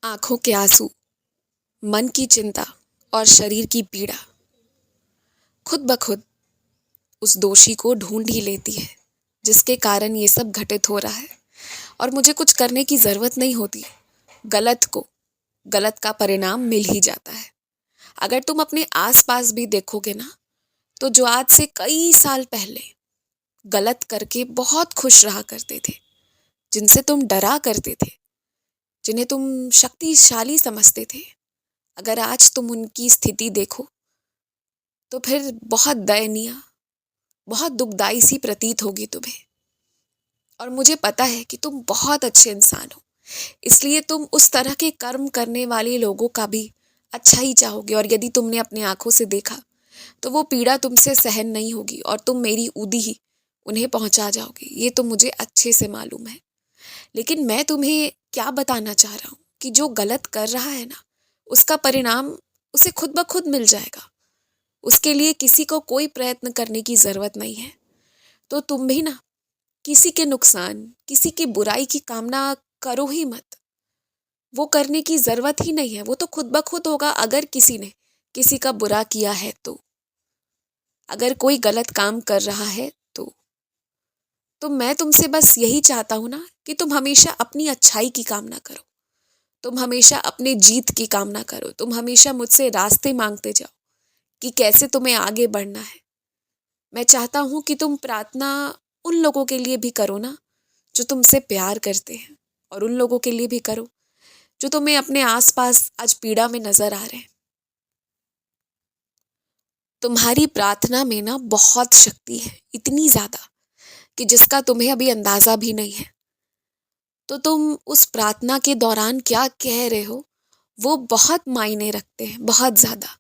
आंखों के आंसू, मन की चिंता और शरीर की पीड़ा खुद ब खुद उस दोषी को ढूंढ ही लेती है जिसके कारण ये सब घटित हो रहा है। और मुझे कुछ करने की ज़रूरत नहीं होती। गलत को गलत का परिणाम मिल ही जाता है। अगर तुम अपने आसपास भी देखोगे ना, तो जो आज से कई साल पहले गलत करके बहुत खुश रहा करते थे, जिनसे तुम डरा करते थे, जिन्हें तुम शक्तिशाली समझते थे, अगर आज तुम उनकी स्थिति देखो तो फिर बहुत दयनीय, बहुत दुखदाई सी प्रतीत होगी तुम्हें। और मुझे पता है कि तुम बहुत अच्छे इंसान हो, इसलिए तुम उस तरह के कर्म करने वाले लोगों का भी अच्छा ही चाहोगे। और यदि तुमने अपनी आंखों से देखा तो वो पीड़ा तुमसे सहन नहीं होगी और तुम मेरी ऊदी ही उन्हें पहुंचा जाओगे। ये तो मुझे अच्छे से मालूम है। लेकिन मैं तुम्हें क्या बताना चाह रहा हूँ कि जो गलत कर रहा है ना, उसका परिणाम उसे खुद ब खुद मिल जाएगा। उसके लिए किसी को कोई प्रयत्न करने की ज़रूरत नहीं है। तो तुम भी ना किसी के नुकसान, किसी की बुराई की कामना करो ही मत। वो करने की ज़रूरत ही नहीं है। वो तो खुद ब खुद होगा अगर किसी ने किसी का बुरा किया है तो। अगर कोई गलत काम कर रहा है तो मैं तुमसे बस यही चाहता हूँ ना कि तुम हमेशा अपनी अच्छाई की कामना करो। तुम हमेशा अपने जीत की कामना करो। तुम हमेशा मुझसे रास्ते मांगते जाओ कि कैसे तुम्हें आगे बढ़ना है। मैं चाहता हूँ कि तुम प्रार्थना उन लोगों के लिए भी करो ना जो तुमसे प्यार करते हैं, और उन लोगों के लिए भी करो जो तुम्हें अपने आसपास आज पीड़ा में नजर आ रहे हैं। तुम्हारी प्रार्थना में ना बहुत शक्ति है, इतनी ज्यादा कि जिसका तुम्हें अभी अंदाजा भी नहीं है। तो तुम उस प्रार्थना के दौरान क्या कह रहे हो वो बहुत मायने रखते हैं, बहुत ज्यादा।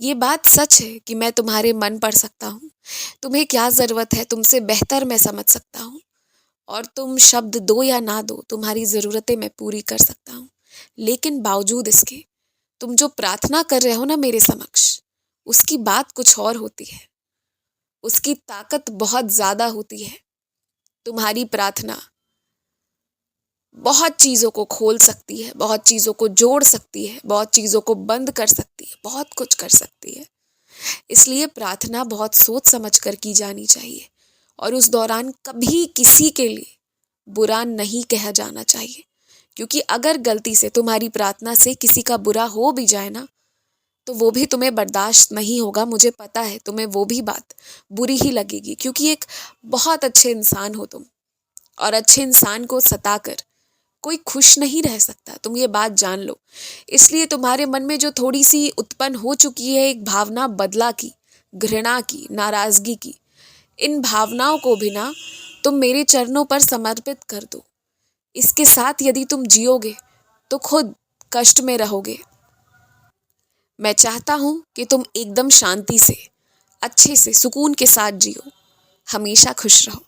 ये बात सच है कि मैं तुम्हारे मन पढ़ सकता हूँ। तुम्हें क्या जरूरत है तुमसे बेहतर मैं समझ सकता हूँ। और तुम शब्द दो या ना दो, तुम्हारी जरूरतें मैं पूरी कर सकता हूँ। लेकिन बावजूद इसके तुम जो प्रार्थना कर रहे हो ना मेरे समक्ष, उसकी बात कुछ और होती है। उसकी ताकत बहुत ज्यादा होती है। तुम्हारी प्रार्थना बहुत चीजों को खोल सकती है, बहुत चीजों को जोड़ सकती है, बहुत चीजों को बंद कर सकती है, बहुत कुछ कर सकती है। इसलिए प्रार्थना बहुत सोच समझ कर की जानी चाहिए। और उस दौरान कभी किसी के लिए बुरा नहीं कहा जाना चाहिए, क्योंकि अगर गलती से तुम्हारी प्रार्थना से किसी का बुरा हो भी जाए ना, तो वो भी तुम्हें बर्दाश्त नहीं होगा। मुझे पता है तुम्हें वो भी बात बुरी ही लगेगी, क्योंकि एक बहुत अच्छे इंसान हो तुम, और अच्छे इंसान को सताकर कोई खुश नहीं रह सकता। तुम ये बात जान लो। इसलिए तुम्हारे मन में जो थोड़ी सी उत्पन्न हो चुकी है एक भावना बदला की, घृणा की, नाराजगी की, इन भावनाओं को भी ना तुम मेरे चरणों पर समर्पित कर दो। इसके साथ यदि तुम जियोगे तो खुद कष्ट में रहोगे। मैं चाहता हूं कि तुम एकदम शांति से, अच्छे से, सुकून के साथ जियो। हमेशा खुश रहो।